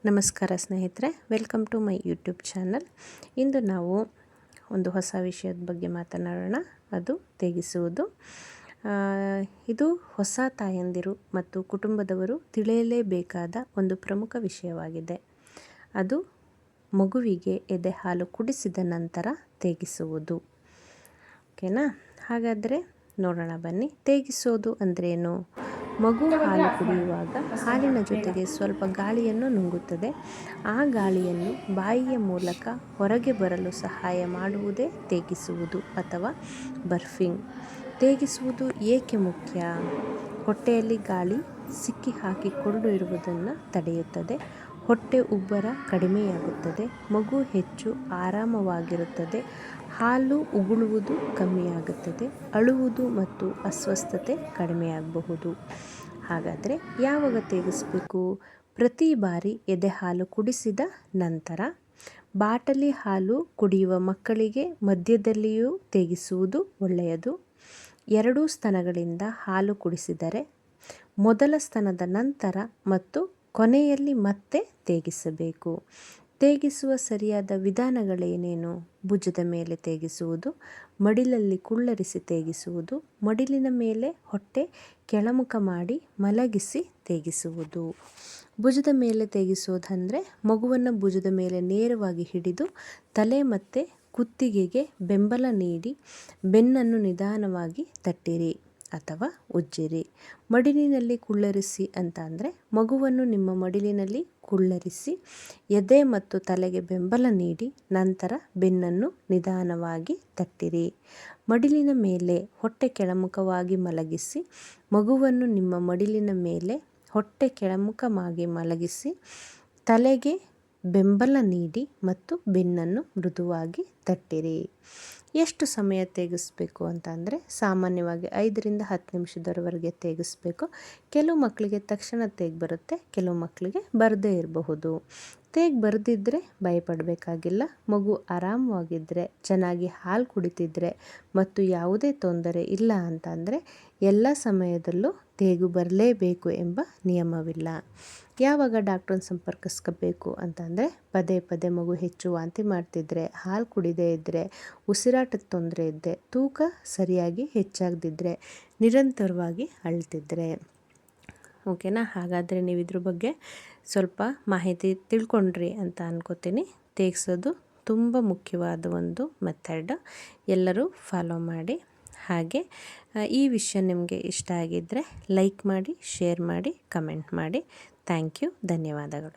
ನಮಸ್ಕಾರ ಸ್ನೇಹಿತರೆ, welcome to my YouTube channel. ಇಂದು ನಾವು ಒಂದು ಹೊಸ ವಿಷಯದ ಬಗ್ಗೆ ಮಾತನಾಡೋಣ, ಅದು ತೇಗಿಸುವುದು. ಇದು ಹೊಸ ತಾಯಂದಿರು ಮತ್ತು ಕುಟುಂಬದವರು ತಿಳಿಯಲೇಬೇಕಾದ ಒಂದು ಪ್ರಮುಖ ವಿಷಯವಾಗಿದೆ. ಅದು ಮಗುವಿಗೆ ಎದೆ ಹಾಲು ಕುಡಿಸಿದ ನಂತರ ತೇಗಿಸುವುದು. ಓಕೆನಾ? ಹಾಗಾದರೆ ನೋಡೋಣ ಬನ್ನಿ. ತೇಗಿಸೋದು ಅಂದ್ರೇನು? ಮಗು ಹಾಲು ಕುಡಿಯುವಾಗ ಹಾಲಿನ ಜೊತೆಗೆ ಸ್ವಲ್ಪ ಗಾಳಿಯನ್ನು ನುಂಗುತ್ತದೆ. ಆ ಗಾಳಿಯನ್ನು ಬಾಯಿಯ ಮೂಲಕ ಹೊರಗೆ ಬರಲು ಸಹಾಯ ಮಾಡುವುದೇ ತೇಗಿಸುವುದು ಅಥವಾ ಬರ್ಫಿಂಗ್. ತೇಗಿಸುವುದು ಏಕೆ ಮುಖ್ಯ? ಹೊಟ್ಟೆಯಲ್ಲಿ ಗಾಳಿ ಸಿಕ್ಕಿ ಹಾಕಿಕೊಂಡು ಇರುವುದನ್ನು ತಡೆಯುತ್ತದೆ. ಹೊಟ್ಟೆ ಉಬ್ಬರ ಕಡಿಮೆಯಾಗುತ್ತದೆ. ಮಗು ಹೆಚ್ಚು ಆರಾಮವಾಗಿರುತ್ತದೆ. ಹಾಲು ಉಗುಳುವುದು ಕಮ್ಮಿಯಾಗುತ್ತದೆ. ಅಳುವುದು ಮತ್ತು ಅಸ್ವಸ್ಥತೆ ಕಡಿಮೆಯಾಗಬಹುದು. ಹಾಗಾದರೆ ಯಾವಾಗ ತೇಗಿಸಬೇಕು? ಪ್ರತಿ ಬಾರಿ ಎದೆ ಹಾಲು ಕುಡಿಸಿದ ನಂತರ. ಬಾಟಲಿ ಹಾಲು ಕುಡಿಯುವ ಮಕ್ಕಳಿಗೆ ಮಧ್ಯದಲ್ಲಿಯೂ ತೇಗಿಸುವುದು ಒಳ್ಳೆಯದು. 2 ಸ್ತನಗಳಿಂದ ಹಾಲು ಕುಡಿಸಿದರೆ ಮೊದಲ ಸ್ತನದ ನಂತರ ಮತ್ತು ಕೊನೆಯಲ್ಲಿ ಮತ್ತೆ ತೇಗಿಸಬೇಕು. ತೇಗಿಸುವ ಸರಿಯಾದ ವಿಧಾನಗಳೇನೇನು? ಭುಜದ ಮೇಲೆ ತೇಗಿಸುವುದು, ಮಡಿಲಲ್ಲಿ ಕುಳ್ಳರಿಸಿ ತೇಗಿಸುವುದು, ಮಡಿಲಿನ ಮೇಲೆ ಹೊಟ್ಟೆ ಕೆಳಮುಖ ಮಾಡಿ ಮಲಗಿಸಿ ತೇಗಿಸುವುದು. ಭುಜದ ಮೇಲೆ ತೇಗಿಸೋದಂದರೆ ಮಗುವನ್ನು ಭುಜದ ಮೇಲೆ ನೇರವಾಗಿ ಹಿಡಿದು ತಲೆ ಮತ್ತು ಕುತ್ತಿಗೆಗೆ ಬೆಂಬಲ ನೀಡಿ ಬೆನ್ನನ್ನು ನಿಧಾನವಾಗಿ ತಟ್ಟಿರಿ ಅಥವಾ ಉಜ್ಜಿರಿ. ಮಡಿಲಿನಲ್ಲಿ ಕುಳ್ಳರಿಸಿ ಅಂತ ಅಂದರೆ ಮಗುವನ್ನು ನಿಮ್ಮ ಮಡಿಲಿನಲ್ಲಿ ಕುಳ್ಳರಿಸಿ ಎದೆ ಮತ್ತು ತಲೆಗೆ ಬೆಂಬಲ ನೀಡಿ ನಂತರ ಬೆನ್ನನ್ನು ನಿಧಾನವಾಗಿ ತಟ್ಟಿರಿ. ಮಡಿಲಿನ ಮೇಲೆ ಹೊಟ್ಟೆ ಕೆಳಮುಖವಾಗಿ ಮಲಗಿಸಿ ಮಗುವನ್ನು ನಿಮ್ಮ ಮಡಿಲಿನ ಮೇಲೆ ಹೊಟ್ಟೆ ಕೆಳಮುಖವಾಗಿ ಮಲಗಿಸಿ ತಲೆಗೆ ಬೆಂಬಲ ನೀಡಿ ಮತ್ತು ಬೆನ್ನನ್ನು ಮೃದುವಾಗಿ ತಟ್ಟಿರಿ. ಎಷ್ಟು ಸಮಯ ತೇಗಿಸ್ಬೇಕು ಅಂತ ಅಂದರೆ ಸಾಮಾನ್ಯವಾಗಿ 5ರಿಂದ 10 ನಿಮಿಷದವರೆಗೆ ತೇಗಿಸ್ಬೇಕು. ಕೆಲವು ಮಕ್ಕಳಿಗೆ ತಕ್ಷಣ ತೇಗಿ ಬರುತ್ತೆ, ಕೆಲವು ಮಕ್ಕಳಿಗೆ ಬರದೇ ಇರಬಹುದು. ತೇಗಿ ಬರದಿದ್ದರೆ ಭಯಪಡಬೇಕಾಗಿಲ್ಲ. ಮಗು ಆರಾಮವಾಗಿದ್ದರೆ, ಚೆನ್ನಾಗಿ ಹಾಲು ಕುಡಿತಿದ್ರೆ ಮತ್ತು ಯಾವುದೇ ತೊಂದರೆ ಇಲ್ಲ ಅಂತಂದರೆ ಎಲ್ಲ ಸಮಯದಲ್ಲೂ ತೇಗು ಬರಲೇಬೇಕು ಎಂಬ ನಿಯಮವಿಲ್ಲ. ಯಾವಾಗ ಡಾಕ್ಟ್ರನ್ನ ಸಂಪರ್ಕಿಸ್ಕೋಬೇಕು ಅಂತಂದರೆ ಪದೇ ಪದೇ ಮಗು ಹೆಚ್ಚು ವಾಂತಿ ಮಾಡ್ತಿದ್ರೆ, ಹಾಲು ಕುಡಿದೇ ಇದ್ದರೆ, ಉಸಿರಾಟದ ತೊಂದರೆ ಇದ್ದರೆ, ತೂಕ ಸರಿಯಾಗಿ ಹೆಚ್ಚಾಗದಿದ್ದರೆ, ನಿರಂತರವಾಗಿ ಅಳ್ತಿದ್ರೆ. ಓಕೆನಾ? ಹಾಗಾದರೆ ನೀವು ಇದ್ರ ಬಗ್ಗೆ ಸ್ವಲ್ಪ ಮಾಹಿತಿ ತಿಳ್ಕೊಂಡ್ರಿ ಅಂತ ಅನ್ಕೋತೀನಿ. ತೇಗಿಸೋದು ತುಂಬ ಮುಖ್ಯವಾದ ಒಂದು ಮೆಥಡ್. ಎಲ್ಲರೂ ಫಾಲೋ ಮಾಡಿ. ಹಾಗೆ ಈ ವಿಷಯ ನಿಮಗೆ ಇಷ್ಟ ಆಗಿದ್ದರೆ ಲೈಕ್ ಮಾಡಿ, ಶೇರ್ ಮಾಡಿ, ಕಮೆಂಟ್ ಮಾಡಿ. Thank you. ಧನ್ಯವಾದಗಳು.